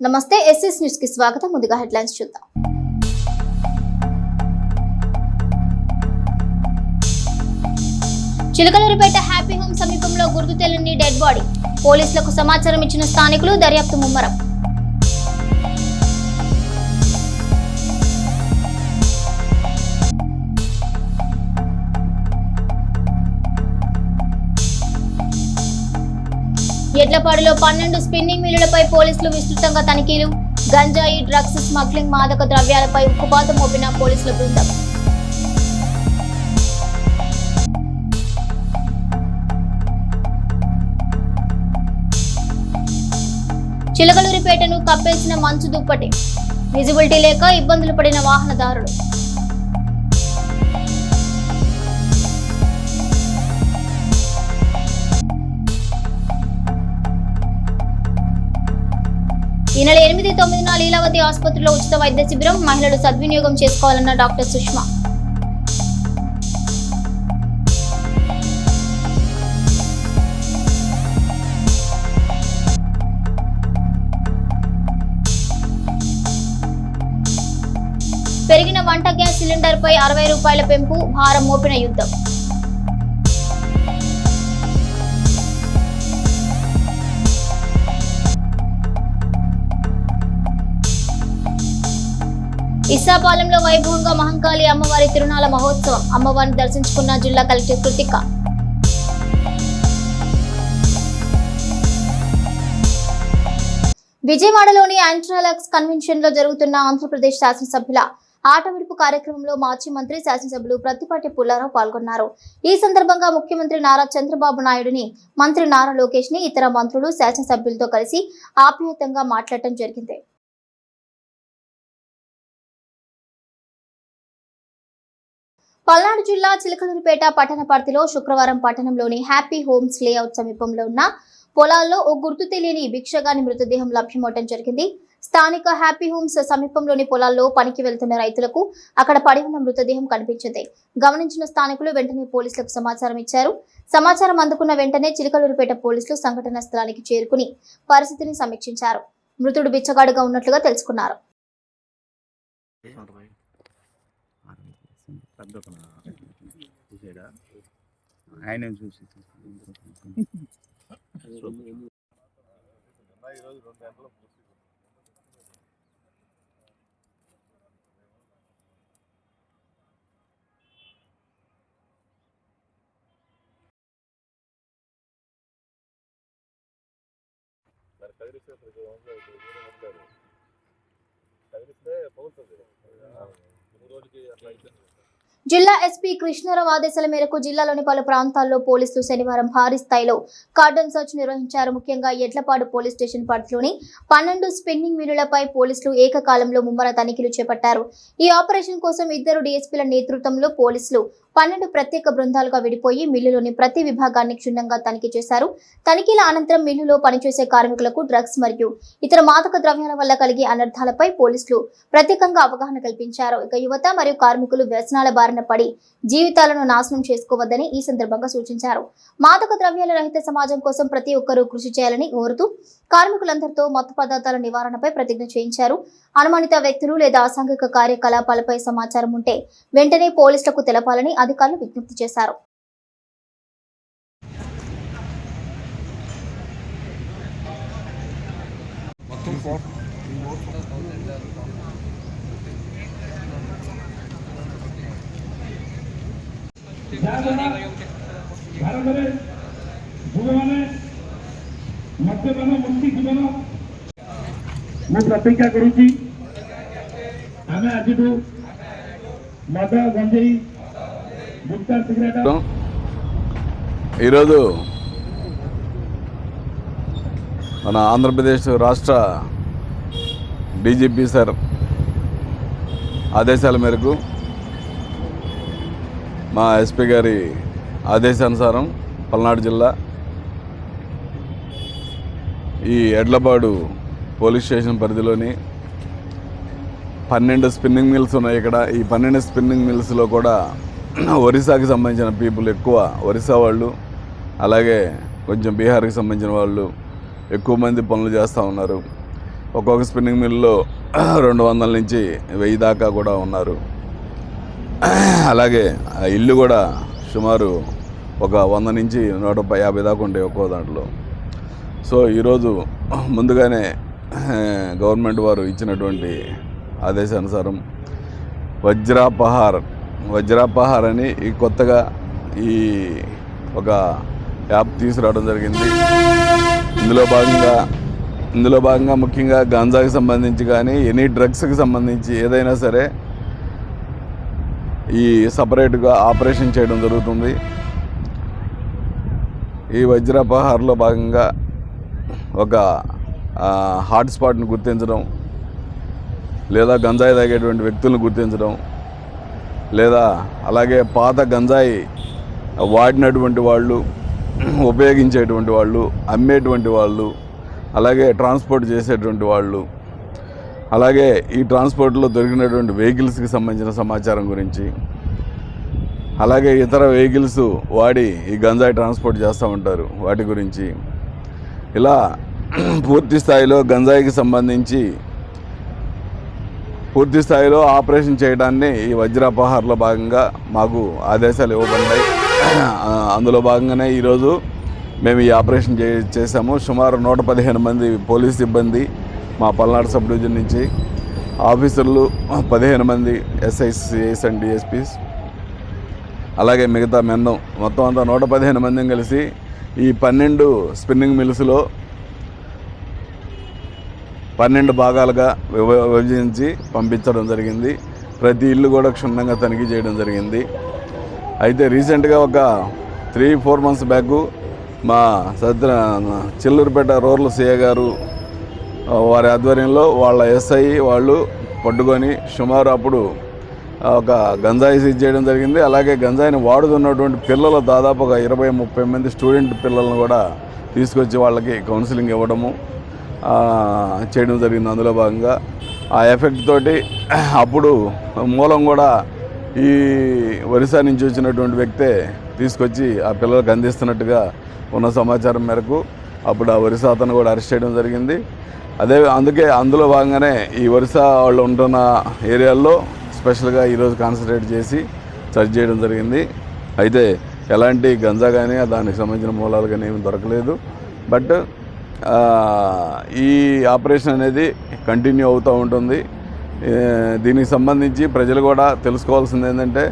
నమస్తే SS news కి స్వాగతం. ముందుగా హెడ్లైన్స్ చూద్దాం. చిలకలూరిపేట హ్యాపీ హోమ్ సమీపంలో గుర్తు తెలియని డెడ్ బాడీ. పోలీసులకు సమాచారం ఇచ్చిన స్థానికులు దర్యాప్తు ముమ్మరం. ఎడ్లపాడులో 12 స్పిన్నింగ్ మిల్లులపై పోలీసులు విస్తృతంగా తనిఖీలు. గంజాయి, డ్రగ్స్ స్మగ్లింగ్, మాదక ద్రవ్యాలపై ఉక్కుపాతం మోపిన పోలీసుల బృందం. చిలకలూరిపేటను కప్పేసిన మంచు దుప్పటి. విజిబిలిటీ లేక ఇబ్బందులు పడిన వాహనదారులు. ఈ నెల 8, 9 లీలావతి ఆసుపత్రిలో ఉచిత వైద్య శిబిరం. మహిళలు సద్వినియోగం చేసుకోవాలన్న డాక్టర్ సుష్మా. పెరిగిన వంట గ్యాస్ సిలిండర్ పై 60 రూపాయల పెంపు. భారం మోపిన యుద్ధం. ఇస్సాపాలెంలో వైభవంగా మహంకాళి అమ్మవారి తిరునాళ మహోత్సవం. అమ్మవారిని దర్శించుకున్న జిల్లా కలెక్టర్ కృతిక. విజయవాడలోని ఆంట్రాలక్స్ కన్వెన్షన్ లో జరుగుతున్న ఆంధ్రప్రదేశ్ శాసనసభ్యుల ఆట విడుపు కార్యక్రమంలో మాజీ మంత్రి శాసనసభ్యులు ప్రత్తిపాటి పుల్లారావు పాల్గొన్నారు. ఈ సందర్భంగా ముఖ్యమంత్రి నారా చంద్రబాబు నాయుడుని, మంత్రి నారా లోకేష్ ని, ఇతర మంత్రులు శాసనసభ్యులతో కలిసి ఆప్యాయంగా మాట్లాడటం జరిగింది. పల్నాడు జిల్లా చిలకలూరిపేట పట్టణ పరిధిలో శుక్రవారం పట్టణంలోని హ్యాపీ హోమ్స్ లేఅవుట్ సమీపంలో ఉన్న పొలాల్లో ఓ గుర్తు తెలియని భిక్షగాని మృతదేహం లభ్యమవడం జరిగింది. స్థానిక హ్యాపీ హోమ్స్ సమీపంలోని పొలాల్లో పనికి వెళ్తున్న రైతులకు అక్కడ పడి ఉన్న మృతదేహం కనిపించింది. గమనించిన స్థానికులు వెంటనే పోలీసులకు సమాచారం ఇచ్చారు. సమాచారం అందుకున్న వెంటనే చిలకలూరిపేట పోలీసులు సంఘటనా స్థలానికి చేరుకుని పరిస్థితిని సమీక్షించారు. మృతుడు బిచ్చగాడుగా ఉన్నట్లుగా తెలుసుకున్నారు. ఆయన చూసి జిల్లా ఎస్పీ కృష్ణారావు ఆదేశాల మేరకు జిల్లాలోని పలు ప్రాంతాల్లో పోలీసులు శనివారం భారీ స్థాయిలో కార్డన్ సర్చ్ నిర్వహించారు. ముఖ్యంగా ఎడ్లపాడు పోలీస్ స్టేషన్ పరిధిలోని 12 స్పిన్నింగ్ మిల్లులపై పోలీసులు ఏకకాలంలో ముమ్మర తనిఖీలు చేపట్టారు. ఈ ఆపరేషన్ కోసం 2 డీఎస్పీల నేతృత్వంలో పోలీసులు 12 ప్రత్యేక బృందాలుగా విడిపోయి మిల్లులోని ప్రతి విభాగాన్ని క్షుణ్ణంగా తనిఖీ చేశారు. తనిఖీల అనంతరం మిల్లులో పనిచేసే కార్మికులకు డ్రగ్స్ మరియు ఇతర మాదక ద్రవ్యాల వల్ల కలిగే అనర్థాలపై పోలీసులు ప్రత్యేకంగా అవగాహన కల్పించారు. ఇక యువత మరియు కార్మికులు వ్యసనాల బారిన పడి జీవితాలను నాశనం చేసుకోవద్దని ఈ సందర్భంగా సూచించారు. మాదక ద్రవ్యాల రహిత సమాజం కోసం ప్రతి ఒక్కరూ కృషి చేయాలని కోరుతూ కార్మికులందరితో మత్తు పదార్థాల నివారణపై ప్రతిజ్ఞ చేయించారు. అనుమానిత వ్యక్తులు లేదా అసాంఘిక కార్యకలాపాలపై సమాచారం ఉంటే వెంటనే పోలీసులకు తెలపాలని అధికారులు విజ్ఞప్తి చేశారు. ମୁଁ ପ୍ରତିଜ୍ଞା କରୁଛି ଆମେ ଆଜିଠୁ ମଦ ଗଞ୍ଜେଇ ଗୁଟ୍ଖା ସିଗାରେଟ୍ ఈరోజు మన ఆంధ్రప్రదేశ్ రాష్ట్ర డీజీపీ సార్ ఆదేశాల మేరకు మా ఎస్పీ గారి ఆదేశానుసారం పల్నాడు జిల్లా ఈ ఎడ్లపాడు పోలీస్ స్టేషన్ పరిధిలోని 12 స్పిన్నింగ్ మిల్స్ ఉన్నాయి. ఇక్కడ ఈ 12 స్పిన్నింగ్ మిల్స్లో కూడా ఒరిస్సాకి సంబంధించిన పీపుల్ ఎక్కువ, ఒరిస్సా వాళ్ళు అలాగే కొంచెం బీహార్కి సంబంధించిన వాళ్ళు ఎక్కువ మంది పనులు చేస్తూ ఉన్నారు. ఒక్కొక్క స్పిన్నింగ్ మిల్లో 200 నుంచి 1000 దాకా కూడా ఉన్నారు. అలాగే ఆ ఇల్లు కూడా సుమారు ఒక 100 నుంచి 150 దాకా ఉంటాయి ఒక్కో దాంట్లో. సో ఈరోజు ముందుగానే గవర్నమెంట్ వారు ఇచ్చినటువంటి ఆదేశానుసారం వజ్రాపహార్ అని కొత్తగా ఈ ఒక యాప్ తీసుకురావడం జరిగింది. ఇందులో భాగంగా ముఖ్యంగా గాంజాకి సంబంధించి కానీ ఎనీ డ్రగ్స్కి సంబంధించి ఏదైనా సరే ఈ సపరేట్గా ఆపరేషన్ చేయడం జరుగుతుంది. ఈ వజ్రాపహార్లో భాగంగా ఒక హాట్స్పాట్ని గుర్తించడం, లేదా గంజాయి తాగేటువంటి వ్యక్తులను గుర్తించడం, లేదా అలాగే పాత గంజాయి వాడినటువంటి వాళ్ళు, ఉపయోగించేటువంటి వాళ్ళు, అమ్మేటువంటి వాళ్ళు, అలాగే ట్రాన్స్పోర్ట్ చేసేటువంటి వాళ్ళు, అలాగే ఈ ట్రాన్స్పోర్ట్లో దొరికినటువంటి వెహికల్స్కి సంబంధించిన సమాచారం గురించి, అలాగే ఇతర వెహికల్స్ వాడి ఈ గంజాయి ట్రాన్స్పోర్ట్ చేస్తూ ఉంటారు వాటి గురించి, ఇలా పూర్తి స్థాయిలో గంజాయికి సంబంధించి పూర్తి స్థాయిలో ఆపరేషన్ చేయడాన్ని ఈ వజ్రాపహార్లో భాగంగా మాకు ఆదేశాలు ఇవ్వబడ్డాయి. అందులో భాగంగానే ఈరోజు మేము ఈ ఆపరేషన్ చేశాము. సుమారు 115 మంది పోలీస్ సిబ్బంది మా పల్నాడు సబ్ డివిజన్ నుంచి, ఆఫీసర్లు 15 మంది ఎస్ఐస్, సిఐస్ అండ్ డిఎస్పీస్, అలాగే మిగతా మెన్నం మొత్తం అంతా 115 మందిని కలిసి ఈ 12 స్పిన్నింగ్ మిల్స్లో 12 భాగాలుగా విభజించి పంపించడం జరిగింది. ప్రతి ఇల్లు కూడా క్షుణ్ణంగా తనిఖీ చేయడం జరిగింది. అయితే రీసెంట్గా ఒక 3-4 మంత్స్ బ్యాక్ మా చిల్లూరుపేట రూరల్ సిఐ గారు వారి ఆధ్వర్యంలో వాళ్ళ ఎస్ఐ వాళ్ళు పట్టుకొని సుమారు అప్పుడు ఒక గంజాయి సీజ్ చేయడం జరిగింది. అలాగే గంజాయిని వాడుతున్నటువంటి పిల్లలు దాదాపు ఒక 20-30 మంది స్టూడెంట్ పిల్లలను కూడా తీసుకొచ్చి వాళ్ళకి కౌన్సిలింగ్ ఇవ్వడము చేయడం జరిగింది. అందులో భాగంగా ఆ ఎఫెక్ట్ తోటి అప్పుడు మూలం కూడా ఈ ఒరిస్సా నుంచి వచ్చినటువంటి వ్యక్తే తీసుకొచ్చి ఆ పిల్లలకు అందిస్తున్నట్టుగా ఉన్న సమాచారం మేరకు అప్పుడు ఆ ఒరిస్సా అతను కూడా అరెస్ట్ చేయడం జరిగింది. అందుకే అందులో భాగంగానే ఈ ఒరిస్సా వాళ్ళు ఉంటున్న ఏరియాల్లో స్పెషల్గా ఈరోజు కాన్సన్ట్రేట్ చేసి సెర్చ్ చేయడం జరిగింది. అయితే ఎలాంటి గంజా కానీ దానికి సంబంధించిన మూలాలు కానీ ఏమి దొరకలేదు. బట్ ఈ ఆపరేషన్ అనేది కంటిన్యూ అవుతూ ఉంటుంది. దీనికి సంబంధించి ప్రజలు కూడా తెలుసుకోవాల్సింది ఏంటంటే,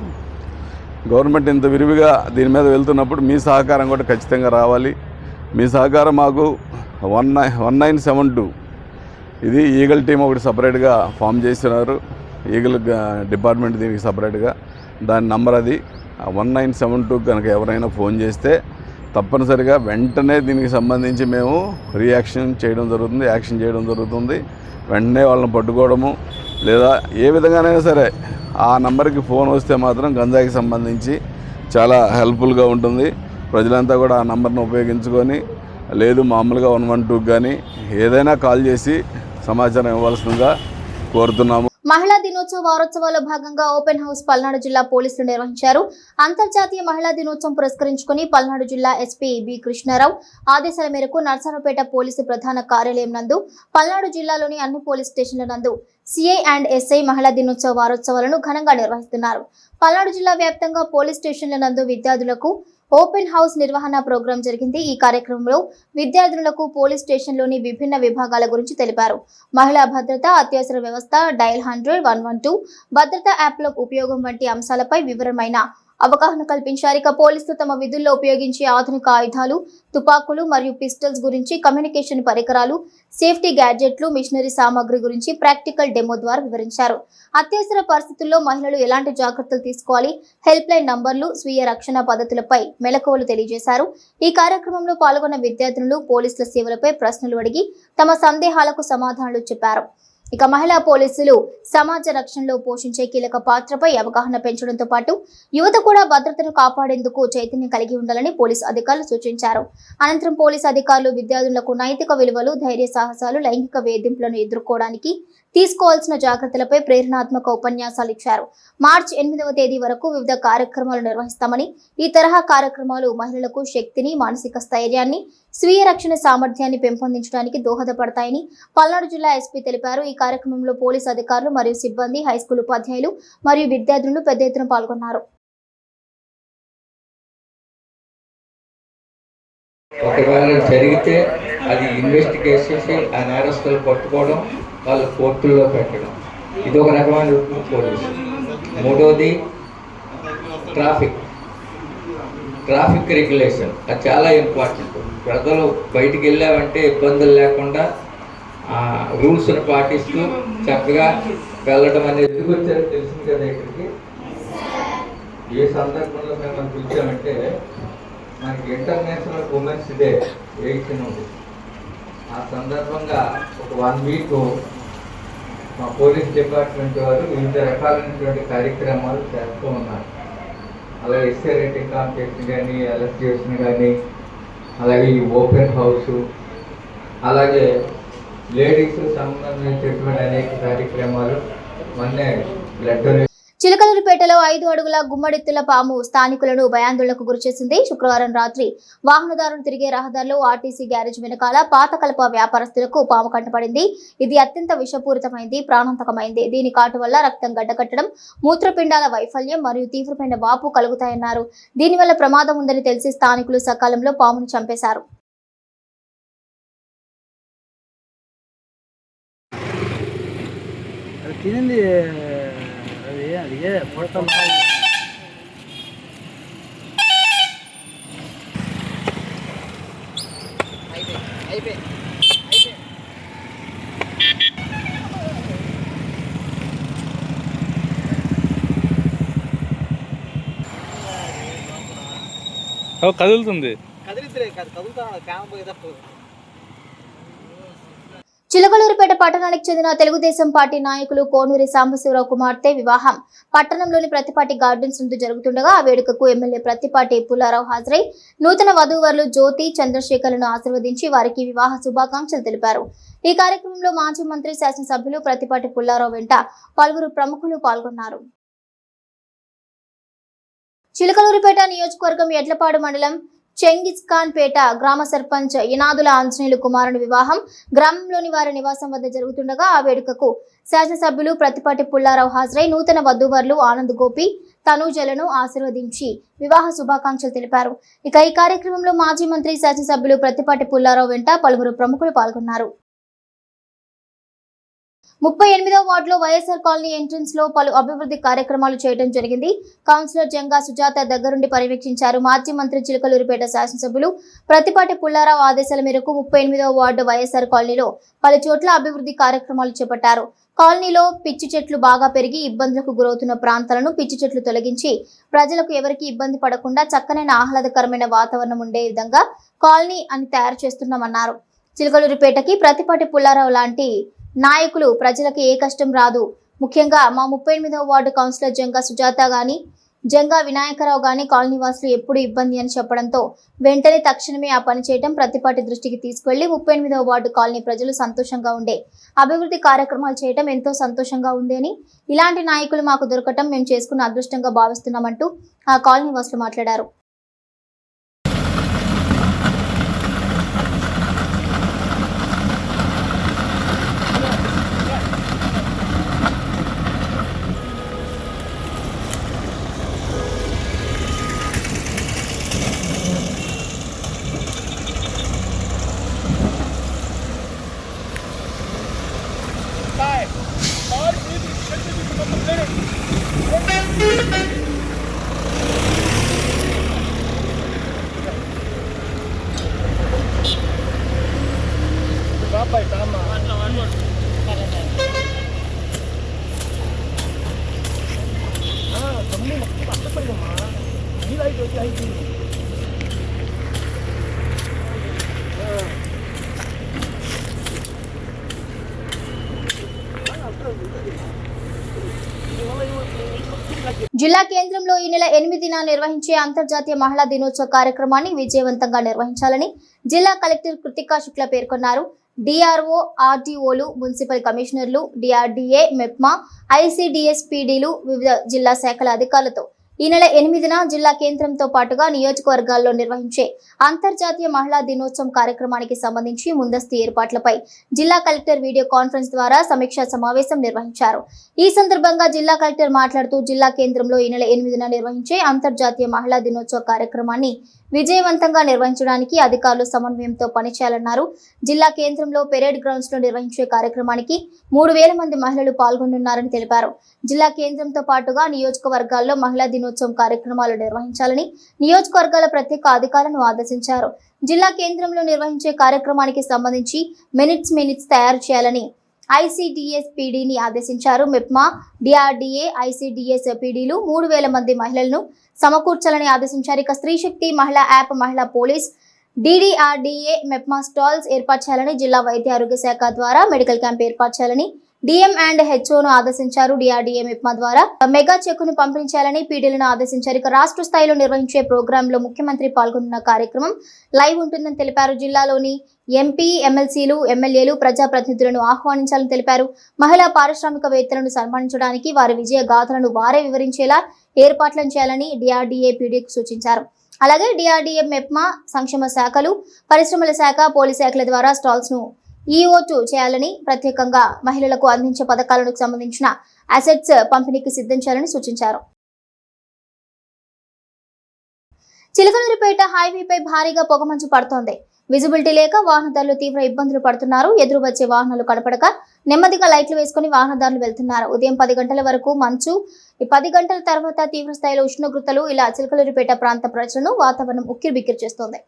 గవర్నమెంట్ ఇంత విరివిగా దీని మీద వెళ్తున్నప్పుడు మీ సహకారం కూడా ఖచ్చితంగా రావాలి. మీ సహకారం మాకు 1972 ఇది ఈగల్ టీం ఒకటి సపరేట్గా ఫామ్ చేస్తున్నారు. ఈగల్ డిపార్ట్మెంట్ దీనికి సపరేట్గా దాని నంబర్ అది 1972 కనుక ఎవరైనా ఫోన్ చేస్తే తప్పనిసరిగా వెంటనే దీనికి సంబంధించి మేము యాక్షన్ చేయడం జరుగుతుంది. వెంటనే వాళ్ళని పట్టుకోవడము, లేదా ఏ విధంగానైనా సరే ఆ నంబర్కి ఫోన్ వస్తే మాత్రం గంజాయికి సంబంధించి చాలా హెల్ప్ఫుల్గా ఉంటుంది. ప్రజలంతా కూడా ఆ నంబర్ను ఉపయోగించుకొని, లేదు మామూలుగా 112 కానీ ఏదైనా కాల్ చేసి సమాచారం ఇవ్వాల్సిందిగా కోరుతున్నాము. మహిళా దినోత్సవ వారోత్సవాల్లో భాగంగా ఓపెన్ హౌస్ పల్నాడు జిల్లా పోలీసులు నిర్వహించారు. అంతర్జాతీయ మహిళా దినోత్సవం పురస్కరించుకుని పల్నాడు జిల్లా ఎస్పీ బి కృష్ణారావు ఆదేశాల మేరకు నర్సరావుపేట పోలీసు ప్రధాన కార్యాలయం నందు, పల్నాడు జిల్లాలోని అన్ని పోలీస్ స్టేషన్ల నందు సిఐ అండ్ ఎస్ఐ మహిళా దినోత్సవ వారోత్సవాలను ఘనంగా నిర్వహిస్తున్నారు. పల్నాడు జిల్లా వ్యాప్తంగా పోలీస్ స్టేషన్ల నందు విద్యార్థులకు ఓపెన్ హౌస్ నిర్వహణ ప్రోగ్రాం జరిగింది. ఈ కార్యక్రమంలో విద్యార్థులకు పోలీస్ స్టేషన్లోని విభిన్న విభాగాల గురించి తెలిపారు. మహిళా భద్రత, అత్యవసర వ్యవస్థ, డయల్ 100, 112, భద్రతా యాప్ల ఉపయోగం వంటి అంశాలపై వివరమైన అవగాహన కల్పించారు. ఇక పోలీసులు తమ విధుల్లో ఉపయోగించే ఆధునిక ఆయుధాలు, తుపాకులు మరియు పిస్టల్స్ గురించి, కమ్యూనికేషన్ పరికరాలు, సేఫ్టీ గ్యాడ్జెట్లు, మిషనరీ సామాగ్రి గురించి ప్రాక్టికల్ డెమో ద్వారా వివరించారు. అత్యవసర పరిస్థితుల్లో మహిళలు ఎలాంటి జాగ్రత్తలు తీసుకోవాలి, హెల్ప్ లైన్ నంబర్లు, స్వీయ రక్షణ పద్ధతులపై మెలకువలు తెలియజేశారు. ఈ కార్యక్రమంలో పాల్గొన్న విద్యార్థులు పోలీసుల సేవలపై ప్రశ్నలు అడిగి తమ సందేహాలకు సమాధానాలు చెప్పారు. ఇక మహిళా పోలీసులు సమాజ రక్షణలో పోషించే కీలక పాత్రపై అవగాహన పెంచడంతో పాటు యువత కూడా భద్రతను కాపాడేందుకు చైతన్యం కలిగి ఉండాలని పోలీసు అధికారులు సూచించారు. అనంతరం పోలీసు అధికారులు విద్యార్థులకు నైతిక విలువలు, ధైర్య సాహసాలు, లైంగిక వేధింపులను ఎదుర్కోవడానికి తీసుకోవాల్సిన జాగ్రత్తలపై ప్రేరణాత్మక ఉపన్యాసాలు ఇచ్చారు. మార్చి 8వ తేదీ వరకు వివిధ కార్యక్రమాలు నిర్వహిస్తామని, ఈ తరహా కార్యక్రమాలు మహిళలకు శక్తిని, మానసిక స్థైర్యాన్ని, స్వీయ రక్షణ సామర్థ్యాన్ని పెంపొందించడానికి దోహదపడతాయని పల్నాడు జిల్లా ఎస్పీ తెలిపారు. ఈ కార్యక్రమంలో పోలీసు అధికారులు మరియు సిబ్బంది, హైస్కూల్ ఉపాధ్యాయులు మరియు విద్యార్థులు పెద్ద ఎత్తున పాల్గొన్నారు. ఒకవేళ జరిగితే అది ఇన్వెస్టిగేట్ చేసి ఆ నేరస్తులు పట్టుకోవడం, వాళ్ళు కోర్టుల్లో పెట్టడం, ఇది ఒక రకమైన పోలీసు. మూడవది ట్రాఫిక్ రెగ్యులేషన్, అది చాలా ఇంపార్టెంట్. ప్రజలు బయటికి వెళ్ళామంటే ఇబ్బందులు లేకుండా రూల్స్ని పాటిస్తూ చక్కగా వెళ్ళడం అనేది. ఎందుకు వచ్చారో తెలిసింది కదా ఇక్కడికి. ఏ సందర్భంలో మేము పిలిచామంటే మనకి ఇంటర్నేషనల్ ఉమెన్స్ డే 8 ఉంది. ఆ సందర్భంగా ఒక 1 వీక్ మా పోలీస్ డిపార్ట్మెంట్ వారు వివిధ రకాలైనటువంటి కార్యక్రమాలు చేస్తూ ఉన్నారు. అలాగే ఎస్ఏ రైటింగ్ కాంపిటీషన్ కానీ, ఎలక్ట్యూషన్ కానీ, అలాగే ఈ ఓపెన్ హౌస్, అలాగే లేడీస్ సంబంధించినటువంటి అనేక కార్యక్రమాలు. మొన్నే బ్లడ్ చిలకలూరిపేటలో 5 అడుగుల గుమ్మడెత్తుల పాము స్థానికులను భయాందోళనకు గురిచేసింది. శుక్రవారం రాత్రి వాహనదారులు తిరిగే రహదారిలో ఆర్టీసీ గ్యారేజ్ వెనకాల పాత కలప వ్యాపారస్తులకు పాము కంటపడింది. ఇది అత్యంత విషపూరితమైంది, ప్రాణాంతకమైంది. దీని కాటు వల్ల రక్తం గడ్డకట్టడం, మూత్రపిండాల వైఫల్యం మరియు తీవ్రమైన వాపు కలుగుతాయన్నారు. దీనివల్ల ప్రమాదం ఉందని తెలిసి స్థానికులు సకాలంలో పామును చంపేశారు. అడిగే మొత్తం కదులుతుంది. చిలకలూరిపేట పట్టణానికి చెందిన తెలుగుదేశం పార్టీ నాయకులు కోనూరి సాంబశివరావు కుమార్తె వివాహం పట్టణంలోని ప్రతిపాటి గార్డెన్స్ నందు జరుగుతుండగా ఆ వేడుకకు ఎమ్మెల్యే ప్రతిపాటి పుల్లారావు హాజరై నూతన వధూవరులు జ్యోతి, చంద్రశేఖర్లను ఆశీర్వదించి వారికి వివాహ శుభాకాంక్షలు తెలిపారు. ఈ కార్యక్రమంలో మాజీ మంత్రి, శాసనసభ్యులు ప్రతిపాటి పుల్లారావు వెంట పలువురు ప్రముఖులు పాల్గొన్నారు. చిలకలూరిపేట నియోజకవర్గం ఎడ్లపాడు మండలం చెంగిజ్ ఖాన్ పేట గ్రామ సర్పంచ్ ఇనాదుల ఆంజనేయులు కుమారుని వివాహం గ్రామంలోని వారి నివాసం వద్ద జరుగుతుండగా ఆ వేడుకకు శాసనసభ్యులు ప్రతిపాటి పుల్లారావు హాజరై నూతన వధూవరులు ఆనంద్ గోపి, తనూజలను ఆశీర్వదించి వివాహ శుభాకాంక్షలు తెలిపారు. ఇక ఈ కార్యక్రమంలో మాజీ మంత్రి, శాసనసభ్యులు ప్రతిపాటి పుల్లారావు వెంట పలువురు ప్రముఖులు పాల్గొన్నారు. 38వ వార్డులో వైఎస్ఆర్ కాలనీ ఎంట్రన్స్ లో పలు అభివృద్ధి కార్యక్రమాలు చేయడం జరిగింది. కౌన్సిలర్ జంగా సుజాత దగ్గరుండి పర్యవేక్షించారు. మాజీ మంత్రి, చిలకలూరిపేట శాసనసభ్యులు ప్రతిపాటి పుల్లారావు ఆదేశాల మేరకు 38వ వార్డు వైఎస్ఆర్ కాలనీలో పలు చోట్ల అభివృద్ధి కార్యక్రమాలు చేపట్టారు. కాలనీలో పిచ్చి చెట్లు బాగా పెరిగి ఇబ్బందులకు గురవుతున్న ప్రాంతాలను పిచ్చి చెట్లు తొలగించి ప్రజలకు ఎవరికి ఇబ్బంది పడకుండా చక్కనైన ఆహ్లాదకరమైన వాతావరణం ఉండే విధంగా కాలనీ అని తయారు చేస్తున్నామన్నారు. చిలకలూరిపేటకి ప్రతిపాటి పుల్లారావు లాంటి నాయకులు ప్రజలకు ఏ కష్టం రాదు. ముఖ్యంగా మా 38వ వార్డు కౌన్సిలర్ జంగా సుజాత గాని, జంగా వినాయకరావు గాని కాలనీ వాసులు ఎప్పుడు ఇబ్బంది అని చెప్పడంతో వెంటనే తక్షణమే ఆ పని చేయడం ప్రతిపాటి దృష్టికి తీసుకెళ్లి 38వ వార్డు కాలనీ ప్రజలు సంతోషంగా ఉండే అభివృద్ధి కార్యక్రమాలు చేయడం ఎంతో సంతోషంగా ఉంది అని, ఇలాంటి నాయకులు మాకు దొరకటం మేము చేసుకున్న అదృష్టంగా భావిస్తున్నామంటూ ఆ కాలనీ వాసులు మాట్లాడారు. జిల్లా కేంద్రంలో ఈ నెల 8న నిర్వహించే అంతర్జాతీయ మహిళా దినోత్సవ కార్యక్రమాన్ని విజయవంతంగా నిర్వహించాలని జిల్లా కలెక్టర్ కృతికా శుక్లా పేర్కొన్నారు. డిఆర్ఓ, ఆర్టీఓలు, మున్సిపల్ కమిషనర్లు, డిఆర్డీఏ, మెప్మా, ఐసీడీఎస్ పీడీలు, వివిధ జిల్లా శాఖల అధికారులతో ఈ నెల 8న జిల్లా కేంద్రంతో పాటుగా నియోజకవర్గాల్లో నిర్వహించే అంతర్జాతీయ మహిళా దినోత్సవం కార్యక్రమానికి సంబంధించి ముందస్తు ఏర్పాట్లపై జిల్లా కలెక్టర్ వీడియో కాన్ఫరెన్స్ ద్వారా సమీక్షా సమావేశం నిర్వహించారు. ఈ సందర్భంగా జిల్లా కలెక్టర్ మాట్లాడుతూ జిల్లా కేంద్రంలో ఈ నెల 8న నిర్వహించే అంతర్జాతీయ మహిళా దినోత్సవ కార్యక్రమాన్ని విజయవంతంగా నిర్వహించడానికి అధికారులు సమన్వయంతో పనిచేయాలన్నారు. జిల్లా కేంద్రంలో పెరేడ్ గ్రౌండ్స్ లో నిర్వహించే కార్యక్రమానికి 3000 మంది మహిళలు పాల్గొనున్నారని తెలిపారు. జిల్లా కేంద్రంతో పాటుగా నియోజకవర్గాల్లో మహిళా దినోత్సవం కార్యక్రమాలు నిర్వహించాలని నియోజకవర్గాల ప్రత్యేక అధికారులను ఆదేశించారు. జిల్లా కేంద్రంలో నిర్వహించే కార్యక్రమానికి సంబంధించి మినిట్స్ తయారు చేయాలని ఐసీడీఎస్ పీడీని ఆదేశించారు. మెప్మా, డిఆర్డీఏ, ఐసీడీఎస్ పీడీలు 3000 మంది మహిళలను సమకూర్చాలని ఆదేశించారు. ఇక స్త్రీ శక్తి మహిళా యాప్, మహిళా పోలీస్, డిడిఆర్డీఏ, మెప్మా స్టాల్స్ ఏర్పాటు చేయాలని, జిల్లా వైద్య ఆరోగ్య శాఖ ద్వారా మెడికల్ క్యాంప్ ఏర్పాటు చేయాలని డిఎం అండ్ హెచ్ఓను ఆదేశించారు. డిఆర్డీఏ, మెప్మా ద్వారా మెగా చెక్కును పంపిణీ చేయాలని పీడీలను ఆదేశించారు. ఇక రాష్ట్ర స్థాయిలో నిర్వహించే ప్రోగ్రాంలో ముఖ్యమంత్రి పాల్గొన్న కార్యక్రమం లైవ్ ఉంటుందని తెలిపారు. జిల్లాలోని ఎంపీ, ఎమ్మెల్సీలు, ఎమ్మెల్యేలు, ప్రజాప్రతినిధులను ఆహ్వానించాలని తెలిపారు. మహిళా పారిశ్రామికవేత్తలను సన్మానించడానికి వారి విజయ గాథలను వారే వివరించేలా ఏర్పాట్లను చేయాలని డిఆర్డీఏ పీడీకి సూచించారు. అలాగే డిఆర్డీఏ, మెప్మా, సంక్షేమ శాఖలు, పరిశ్రమల శాఖ, పోలీస్ శాఖల ద్వారా స్టాల్స్ ను ఈఓ2 చేయాలని, ప్రత్యేకంగా మహిళలకు అందించే పథకాలకు సంబంధించిన అసెట్స్ పంపిణీకి సిద్ధం చేయాలని సూచించారు. చిలకలూరిపేట హైవేపై భారీగా పొగమంచు పడుతోంది. విజిబిలిటీ లేక వాహనదారులు తీవ్ర ఇబ్బందులు పడుతున్నారు. ఎదురు వచ్చే వాహనాలు కనపడక నెమ్మదిగా లైట్లు వేసుకుని వాహనదారులు వెళ్తున్నారు. ఉదయం 10 గంటల వరకు మంచు, 10 గంటల తర్వాత తీవ్ర స్థాయిలో ఉష్ణోగ్రతలు ఇలా చిలకలూరిపేట ప్రాంత ప్రజలను వాతావరణం ఉక్కిరిబిక్కిరి చేస్తోంది.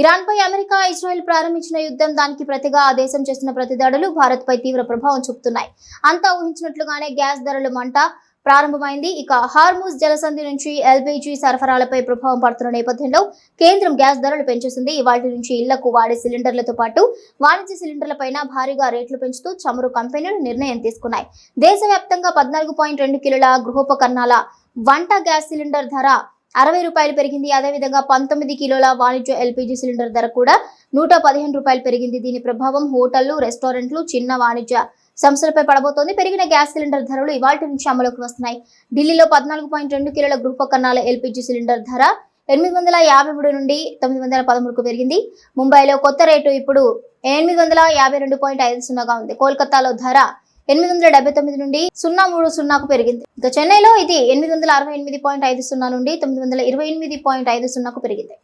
ఇరాన్పై అమెరికా, ఇజ్రాయెల్ ప్రారంభించిన యుద్ధం, దానికి ప్రతిగా ఆ దేశం చేస్తున్న ప్రతిదాడులు భారత్పై తీవ్ర ప్రభావం చూపుతున్నాయి. అంతా ఊహించినట్లుగానే గ్యాస్ ధరలు మంట ప్రారంభమైంది. ఇక హార్మూజ్ జలసంధి నుంచి ఎల్పీజీ సరఫరాలపై ప్రభావం పడుతున్న నేపథ్యంలో కేంద్రం గ్యాస్ ధరలు పెంచేసింది. ఇవాళ్టి నుంచి ఇళ్లకు వాడే సిలిండర్లతో పాటు వాణిజ్య సిలిండర్లపైన భారీగా రేట్లు పెంచుతూ చమురు కంపెనీలు నిర్ణయం తీసుకున్నాయి. దేశవ్యాప్తంగా 14.2 కిలోల గృహోపకరణాల వంట గ్యాస్ సిలిండర్ ధర 60 రూపాయలు పెరిగింది. అదేవిధంగా 19 కిలోల వాణిజ్య ఎల్పీజీ సిలిండర్ ధర కూడా 115 రూపాయలు పెరిగింది. దీని ప్రభావం హోటళ్లు, రెస్టారెంట్లు, చిన్న వాణిజ్య సంస్థలపై పడబోతోంది. పెరిగిన గ్యాస్ సిలిండర్ ధరలు ఇవాల్టి నుంచి అమలులోకి వస్తున్నాయి. ఢిల్లీలో 14.2 కిలోల గృహోపకరణాల ఎల్పీజీ సిలిండర్ ధర 853 నుండి 913కు పెరిగింది. ముంబైలో కొత్త రేటు ఇప్పుడు 852.50గా ఉంది. కోల్కతాలో ధర 879 నుండి 030కు పెరిగింది. ఇక చెన్నైలో ఇది 868.50 నుండి 928.50కు పెరిగింది.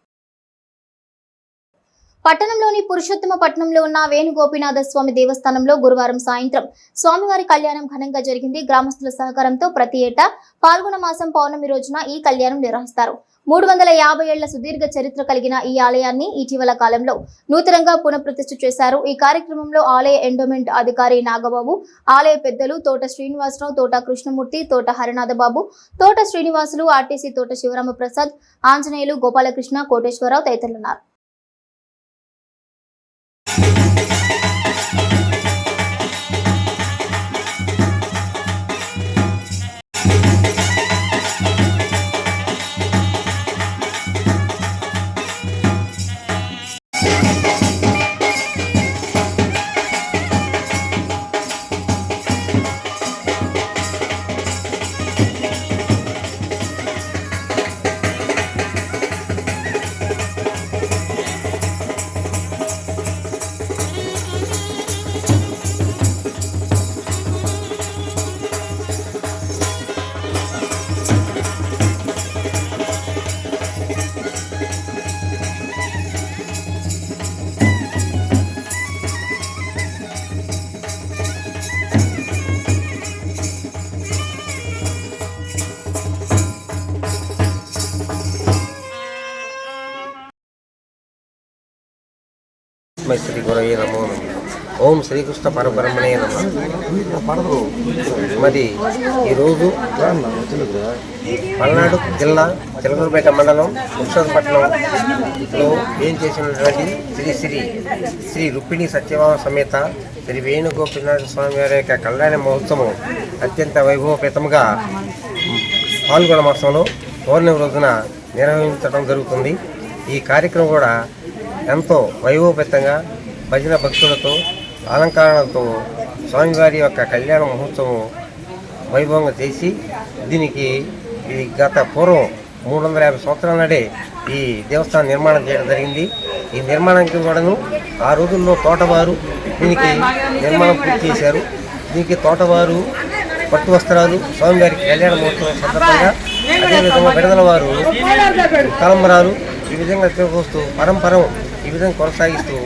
పట్టణంలోని పురుషోత్తమ పట్టణంలో ఉన్న వేణుగోపీనాథ స్వామి దేవస్థానంలో గురువారం సాయంత్రం స్వామివారి కళ్యాణం ఘనంగా జరిగింది. గ్రామస్తుల సహకారంతో ప్రతి ఏటా పాల్గొన మాసం పౌర్ణమి రోజున ఈ కళ్యాణం నిర్వహిస్తారు. 350 ఏళ్ల సుదీర్ఘ చరిత్ర కలిగిన ఈ ఆలయాన్ని ఇటీవల కాలంలో నూతనంగా పునఃప్రతిష్ఠ చేశారు. ఈ కార్యక్రమంలో ఆలయ ఎండోమెంట్ అధికారి నాగబాబు, ఆలయ పెద్దలు తోట శ్రీనివాసరావు, తోట కృష్ణమూర్తి, తోట హరినాథబాబు, తోట శ్రీనివాసులు, ఆర్టీసీ తోట శివరామ ప్రసాద్, ఆంజనేయులు, గోపాలకృష్ణ, కోటేశ్వరరావు తదితరులున్నారు. తస్మై శ్రీ గురవే నమో నమః. ఓం శ్రీకృష్ణ పరబ్రహ్మణే నమః. మరి ఈరోజు పల్నాడు జిల్లా చిలకలూరుపేట మండలం ముక్షపట్నంలో ఏం చేసినటువంటి శ్రీ రుక్మిణి సత్యభామ సమేత శ్రీ వేణుగోపీనాథ స్వామి వారి యొక్క కళ్యాణ మహోత్సవం అత్యంత వైభవపేతంగా పాల్గొన మాసంలో పౌర్ణమి రోజున నిర్వహించడం జరుగుతుంది. ఈ కార్యక్రమం కూడా ఎంతో వైభవపేతంగా భజన భక్తులతో అలంకరణలతో స్వామివారి యొక్క కళ్యాణ మహోత్సవం వైభవంగా చేసి దీనికి ఇది గత పూర్వం 350 సంవత్సరాల నాడే ఈ దేవస్థానం నిర్మాణం చేయడం జరిగింది. ఈ నిర్మాణానికి కూడాను ఆ రోజుల్లో తోటవారు దీనికి నిర్మాణం పూర్తి చేశారు. దీనికి తోటవారు పట్టు వస్త్రాలు స్వామివారికి కళ్యాణ మహోత్సవం సందర్భంగా అదేవిధంగా విడదల వారు తలంబరాలు ఈ విధంగా తిరగొస్తూ పరంపరం ఈ విధంగా కొనసాగిస్తూ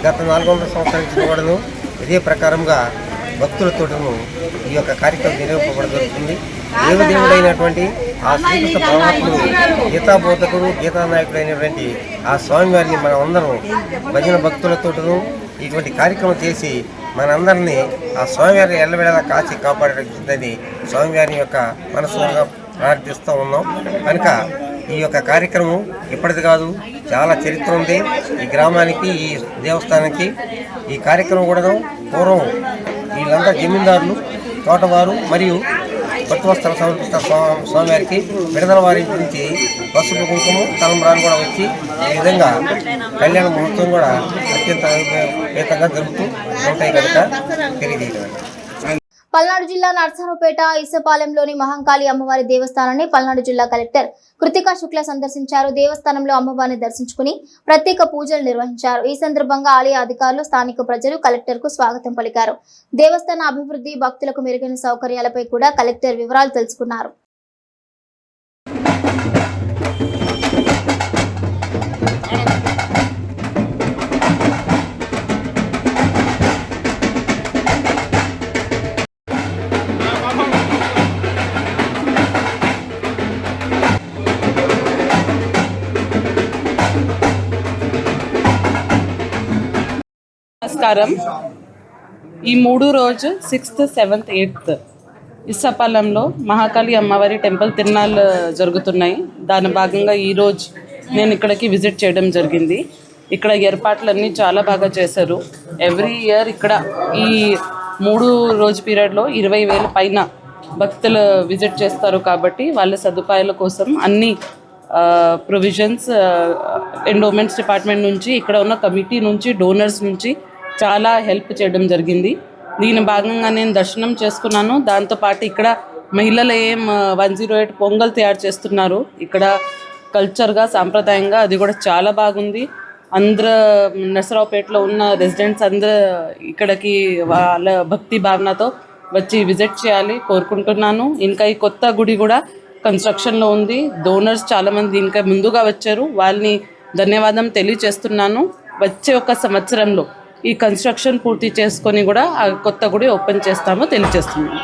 గత 400 సంవత్సరాల నుంచి కూడాను ఇదే ప్రకారంగా భక్తులతోటను ఈ యొక్క కార్యక్రమం నిర్వహింపబడడం జరుగుతుంది. దేవదేవుడైనటువంటి ఆ శ్రీకృష్ణ పరమాత్ముడు గీతాబోధకుడు గీతానాయకుడైనటువంటి ఆ స్వామివారిని మనం అందరం భజన భక్తులతోటను ఇటువంటి కార్యక్రమం చేసి మనందరినీ ఆ స్వామివారిని ఎల్లవేళలా కాచి కాపాడేదని స్వామివారి యొక్క మనసుగా ప్రార్థిస్తూ ఉన్నాం. కనుక ఈ యొక్క కార్యక్రమం ఇప్పటిది కాదు, చాలా చరిత్ర ఉంది ఈ గ్రామానికి, ఈ దేవస్థానానికి. ఈ కార్యక్రమం కూడా పూర్వం వీళ్ళంతా జమీందారులు, తోటవారు మరియు పట్టు వస్త్రాలు సమర్పిస్తా స్వామివారికి విడుదల వారి నుంచి పసుపు కుంకుమ తలంబరాలు కూడా వచ్చి ఈ విధంగా కళ్యాణ మహోత్సవం కూడా అత్యంత వైభవంగా జరుగుతూ ఉంటాయి కనుక తెలియజేయడం. పల్నాడు జిల్లా నర్సరావుపేట ఇసపాలెంలోని మహంకాళి అమ్మవారి దేవస్థానాన్ని పల్నాడు జిల్లా కలెక్టర్ కృతికా శుక్ల సందర్శించారు. దేవస్థానంలో అమ్మవారిని దర్శించుకుని ప్రత్యేక పూజలు నిర్వహించారు. ఈ సందర్భంగా ఆలయ అధికారులు, స్థానిక ప్రజలు కలెక్టర్ కు స్వాగతం పలికారు. దేవస్థాన అభివృద్ధి, భక్తులకు మెరుగైన సౌకర్యాలపై కూడా కలెక్టర్ వివరాలు తెలుసుకున్నారు. నమస్కారం. ఈ 3 రోజు 6th, 7th, 8th ఇస్సాపాలెంలో మహాకాళి అమ్మవారి టెంపుల్ తిరునాళ్ళు జరుగుతున్నాయి. దాని భాగంగా ఈరోజు నేను ఇక్కడికి విజిట్ చేయడం జరిగింది. ఇక్కడ ఏర్పాట్లన్నీ చాలా బాగా చేశారు. ఎవ్రీ ఇయర్ ఇక్కడ ఈ 3 రోజు పీరియడ్లో 20,000 పైన భక్తులు విజిట్ చేస్తారు. కాబట్టి వాళ్ళ సదుపాయాల కోసం అన్ని ప్రొవిజన్స్ ఎండోమెంట్స్ డిపార్ట్మెంట్ నుంచి, ఇక్కడ ఉన్న కమిటీ నుంచి, డోనర్స్ నుంచి చాలా హెల్ప్ చేయడం జరిగింది. దీని భాగంగా నేను దర్శనం చేసుకున్నాను. దాంతోపాటు ఇక్కడ మహిళలు 108 పొంగల్ తయారు చేస్తున్నారు. ఇక్కడ కల్చర్గా, సాంప్రదాయంగా అది కూడా చాలా బాగుంది. అందరూ నర్సరావుపేటలో ఉన్న రెసిడెంట్స్ అందరూ ఇక్కడికి వాళ్ళ భక్తి భావనతో వచ్చి విజిట్ చేయాలి కోరుకుంటున్నాను. ఇంకా ఈ కొత్త గుడి కూడా కన్స్ట్రక్షన్లో ఉంది. డోనర్స్ చాలామంది ఇంకా ముందుగా వచ్చారు. వాళ్ళని ధన్యవాదం తెలియజేస్తున్నాను. వచ్చే ఒక సంవత్సరంలో ఈ కన్స్ట్రక్షన్ పూర్తి చేసుకొని కూడా ఆ కొత్త గుడి ఓపెన్ చేస్తామో తెలియజేస్తున్నాను.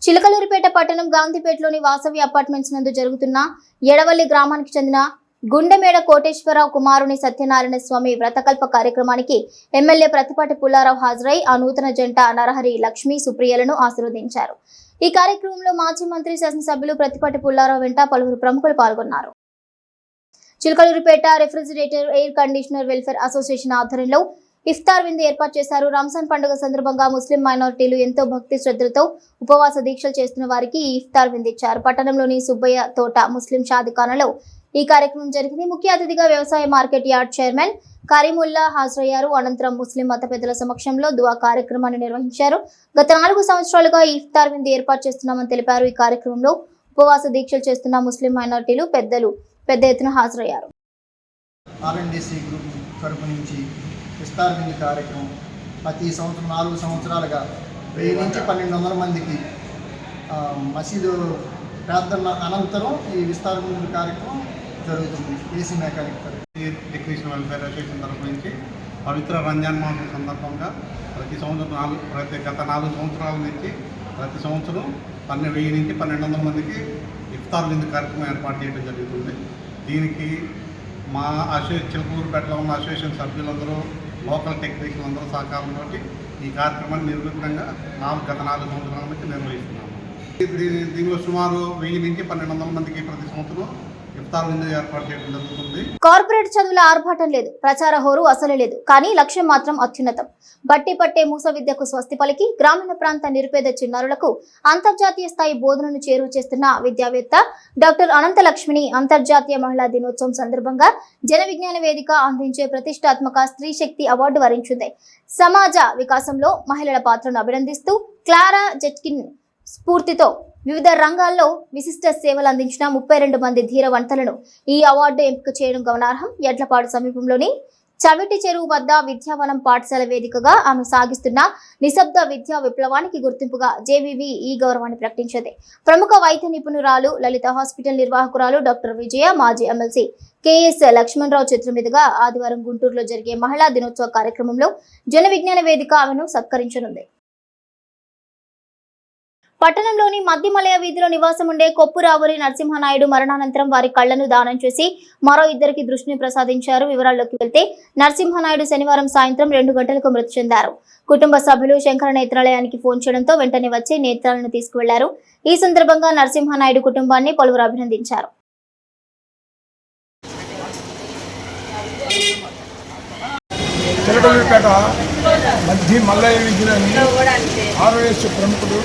చిలకలూరిపేట పట్టణం గాంధీపేటలోని వాసవి అపార్ట్మెంట్స్ నందు జరుగుతున్న ఎడవల్లి గ్రామానికి చెందిన గుండెమేడ కోటేశ్వరరావు కుమారుని సత్యనారాయణ స్వామి వ్రతకల్ప కార్యక్రమానికి ఎమ్మెల్యే ప్రతిపాటి పుల్లారావు హాజరై ఆ నూతన జంట నరహరి, లక్ష్మీ, సుప్రియలను ఆశీర్వదించారు. ఈ కార్యక్రమంలో మాజీ మంత్రి, శాసనసభ్యులు ప్రతిపాటి పుల్లారావు వెంట పలువురు ప్రముఖులు పాల్గొన్నారు. Chilakaluripet refrigerator air conditioner welfare association ఆధ్వర్యంలో ఇఫ్తార్ విందు ఏర్పాటు చేశారు. రంజాన్ పండుగ సందర్భంగా ముస్లిం మైనారిటీలు ఎంతో భక్తి శ్రద్ధలతో ఉపవాస దీక్షలు చేస్తున్న వారికి ఈ ఇఫ్తార్ విందు ఇచ్చారు. పట్టణంలోని సుబ్బయ్య తోట ముస్లిం షాదిఖానాలో ఈ కార్యక్రమం జరిగింది. ముఖ్య అతిథిగా వ్యవసాయ మార్కెట్ యార్డ్ చైర్మన్ కరీముల్లా హాజరయ్యారు. అనంతరం ముస్లిం మత పెద్దల సమక్షంలో దువా కార్యక్రమాన్ని నిర్వహించారు. గత 4 సంవత్సరాలుగా ఈ ఇఫ్తార్ విందు ఏర్పాటు చేస్తున్నామని తెలిపారు. ఈ కార్యక్రమంలో ఉపవాస దీక్షలు చేస్తున్న ముస్లిం మైనారిటీలు పెద్దలు పెద్ద ఎత్తున హాజరయ్యారు. ఆర్ఎండిసి గ్రూప్ తరపు నుంచి ఇఫ్తార్ విందు కార్యక్రమం ప్రతి సంవత్సరం 4 సంవత్సరాలుగా 1000 నుంచి 1200 మందికి మసీదు ప్రార్థన అనంతరం ఈ ఇఫ్తార్ విందు కార్యక్రమం జరుగుతుంది. AC mechanic technician welfare association తరఫు నుంచి పవిత్ర రంజాన్ మాసం సందర్భంగా ప్రతి సంవత్సరం గత 4 సంవత్సరాల నుంచి ప్రతి సంవత్సరం 1000 నుంచి 1200 మందికి ఇఫ్తార్ విందు కార్యక్రమం ఏర్పాటు చేయడం జరుగుతుంది. దీనికి మా చిలకూరుపేటలో ఉన్న అసోసియేషన్ సభ్యులందరూ లోకల్ టెక్నీషియన్ అందరూ సహకారంతో ఈ కార్యక్రమాన్ని నిర్విఘ్నంగా గత 4 సంవత్సరాల నుంచి నిర్వహిస్తున్నాము. దీనిలో సుమారు 1000 నుంచి 1200 మందికి ప్రతి సంవత్సరం ఇఫ్తార్ విందు ఏర్పాటు చేయడం జరుగుతుంది. కార్పొరేట్ చదువుల ఆర్భాటం లేదు, ప్రచార హోరు అసలు లేదు, కానీ లక్ష్యం మాత్రం అత్యున్నతం. బట్టి పట్టే మూస విద్యకు స్వస్తి పలికి గ్రామీణ ప్రాంత నిరుపేద చిన్నారులకు అంతర్జాతీయ స్థాయి బోధనను చేరువ చేస్తున్న విద్యావేత్త డాక్టర్ అనంతలక్ష్మిని అంతర్జాతీయ మహిళా దినోత్సవం సందర్భంగా జన విజ్ఞాన వేదిక అందించే ప్రతిష్టాత్మక స్త్రీ శక్తి అవార్డు వరించింది. సమాజ వికాసంలో మహిళల పాత్రను అభినందిస్తూ క్లారా జెట్కిన్ స్ఫూర్తితో వివిధ రంగాల్లో విశిష్ట సేవలు అందించిన 32 మంది ధీరవంతలను ఈ అవార్డు ఎంపిక చేయడం గమనార్హం. ఎడ్లపాడు సమీపంలోని చవిటి చెరువు వద్ద విద్యావనం పాఠశాల వేదికగా ఆమె సాగిస్తున్న నిశ్శబ్ద విద్యా విప్లవానికి గుర్తింపుగా జేవీవీ ఈ గౌరవాన్ని ప్రకటించింది. ప్రముఖ వైద్య నిపుణురాలు, లలిత హాస్పిటల్ నిర్వాహకురాలు డాక్టర్ విజయ, మాజీ ఎమ్మెల్సీ కేఎస్ లక్ష్మణరావు చేతుల మీదుగా ఆదివారం గుంటూరులో జరిగే మహిళా దినోత్సవ కార్యక్రమంలో జన విజ్ఞాన వేదిక ఆమెను సత్కరించనుంది. పట్టణంలోని మధ్యమలయ వీధిలో నివాసం ఉండే కొప్పురావురి నరసింహనాయుడు మరణానంతరం వారి కళ్లను దానం చేసి మరో 2కి దృష్టిని ప్రసాదించారు. వివరాల్లోకి వెళ్తే నరసింహనాయుడు శనివారం సాయంత్రం 2 గంటలకు మృతి చెందారు. కుటుంబ సభ్యులు శంకర నేత్రాలయానికి ఫోన్ చేయడంతో వెంటనే వచ్చి నేత్రాలను తీసుకువెళ్లారు. ఈ సందర్భంగా నరసింహనాయుడు కుటుంబాన్ని పలువురు అభినందించారు. చిలకలూరిపేట మధ్య మల్లయ్య విద్యలోని ఆర్వైఎస్ ప్రముఖుడు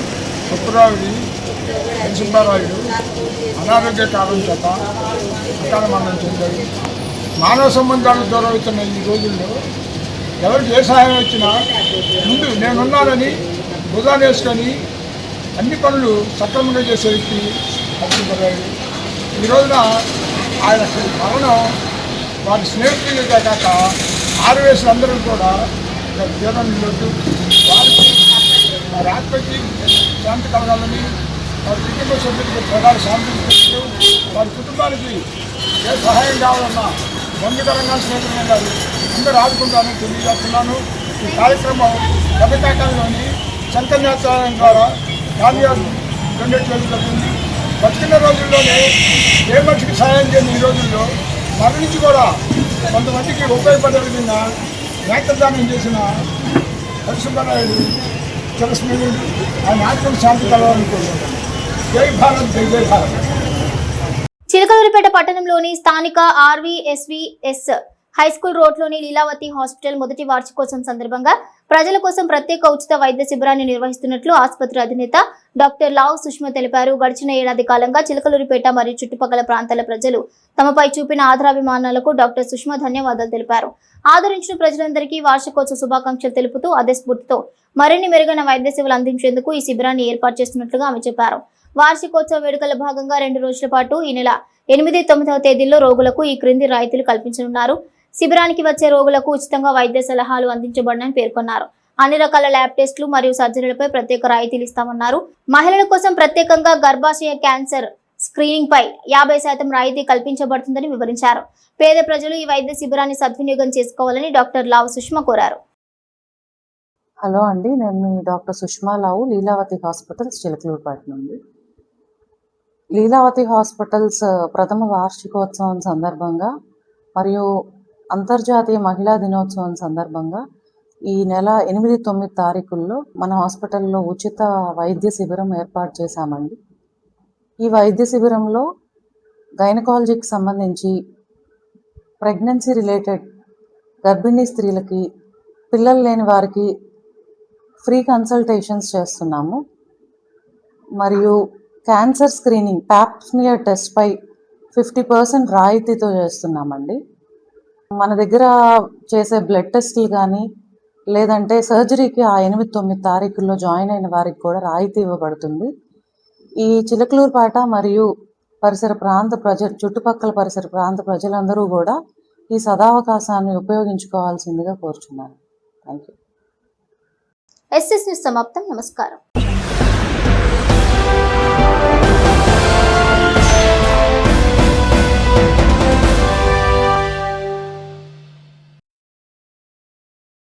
కొప్పురావుడి నరసింహారాయుడు అనారోగ్య కారణం చేత అకాల మరణం చెందాడు. మానవ సంబంధాలు దూరవుతున్న ఈ రోజుల్లో ఎవరికి ఏ సహాయం వచ్చినా ముందు నేనున్నానని భుజాన్ని వేసుకొని అన్ని పనులు సక్రమంగా చేసే వ్యక్తి నరసింహారాయుడు. ఈ రోజున ఆయన మరణం వారి స్నేహితులే కాక ఆర్వైఎస్లందరూ కూడా జీవనంలోకి వారికి వారి ఆత్మకి శాంతి కలగాలని, వారి కుటుంబ సభ్యులకి ప్రధాన శాంతి వారి కుటుంబానికి ఏ సహాయం కావాలన్నా వంగకరంగా స్నేహితులు గారు అందరూ ఆదుకుంటానని తెలియజేస్తున్నాను. ఈ కార్యక్రమం గతకాలంలోని శంకరనాథాలయం ద్వారా కార్యాలు డొనేట్ చేయడం జరిగింది. బతికిన రోజుల్లోనే ఏ మనిషికి సహాయం చేయని ఈ రోజుల్లో మరణించి కూడా కొంతమందికి ఉపయోగపడే విధంగా నేత్రదానం చేసిన నరసింహారాయుడు చిరస్మరణీయుడు. ఆయన ఆత్మకు శాంతి కలవాలనుకుంటున్నాను. జై భారత్, జై జై భారత్. చిలకలూరిపేట పట్టణంలోని స్థానిక ఆర్వీఎస్వీఎస్ హైస్కూల్ రోడ్లోని లీలావతి హాస్పిటల్ మొదటి వార్షికోత్సవం సందర్భంగా ప్రజల కోసం ప్రత్యేక ఉచిత వైద్య శిబిరాన్ని నిర్వహిస్తున్నట్లు ఆసుపత్రి అధినేత డాక్టర్ లావ్ సుష్మా తెలిపారు. గడిచిన ఏడాది కాలంగా చిలకలూరిపేట మరియు చుట్టుపక్కల ప్రాంతాల ప్రజలు తమపై చూపిన ఆదరాభిమానాలకు డాక్టర్ సుష్మా ధన్యవాదాలు తెలిపారు. ఆదరించిన ప్రజలందరికీ వార్షికోత్సవ శుభాకాంక్షలు తెలుపుతూ అదే స్ఫూర్తితో మరిన్ని మెరుగైన వైద్య సేవలు అందించేందుకు ఈ శిబిరాన్ని ఏర్పాటు చేస్తున్నట్లుగా ఆమె చెప్పారు. వార్షికోత్సవ వేడుకల భాగంగా 2 రోజుల పాటు ఈ నెల 8, 9వ తేదీల్లో రోగులకు ఈ క్రింది రాయితీలు కల్పించనున్నారు. శిబిరానికి వచ్చే రోగులకు ఉచితంగా వైద్య సలహాలు అందించబడనని పేర్కొన్నారు. అన్ని రకాల ల్యాబ్ టెస్టులు మరియు సర్జరీలపై ప్రత్యేక రాయితీలు ఇస్తామన్నారు. మహిళల కోసం ప్రత్యేకంగా గర్భాశయ క్యాన్సర్ స్క్రీనింగ్ పై 50% రాయితీ కల్పించబడుతుందని వివరించారు. పేద ప్రజలు ఈ వైద్య శిబిరాన్ని సద్వినియోగం చేసుకోవాలని డాక్టర్ లావ్ సుష్మా కోరారు. హలో అండి, నేను మీ డాక్టర్ సుష్మా లావు, లీలావతి హాస్పిటల్స్, చిలకలూరుపేట నుండి. లీలావతి హాస్పిటల్స్ ప్రథమ వార్షికోత్సవం సందర్భంగా మరియు అంతర్జాతీయ మహిళా దినోత్సవం సందర్భంగా ఈ నెల 8, 9 తారీఖుల్లో మన హాస్పిటల్లో ఉచిత వైద్య శిబిరం ఏర్పాటు చేశామండి. ఈ వైద్య శిబిరంలో గైనకాలజీకి సంబంధించి ప్రెగ్నెన్సీ రిలేటెడ్ గర్భిణీ స్త్రీలకి, పిల్లలు లేని వారికి ఫ్రీ కన్సల్టేషన్స్ చేస్తున్నాము. మరియు క్యాన్సర్ స్క్రీనింగ్, ప్యాప్స్మియర్ టెస్ట్పై 50% రాయితీతో చేస్తున్నామండి. మన దగ్గర చేసే బ్లడ్ టెస్టులు కానీ లేదంటే సర్జరీకి ఆ 8, 9 తారీఖుల్లో జాయిన్ అయిన వారికి కూడా రాయితీ ఇవ్వబడుతుంది. ఈ చిలకలూరుపేట మరియు చుట్టుపక్కల పరిసర ప్రాంత ప్రజలందరూ కూడా ఈ సదావకాశాన్ని ఉపయోగించుకోవాల్సిందిగా కోరుచున్నాను. Thank you. ఎస్ఎస్ న్యూస్ సమాప్తం. నమస్కారం.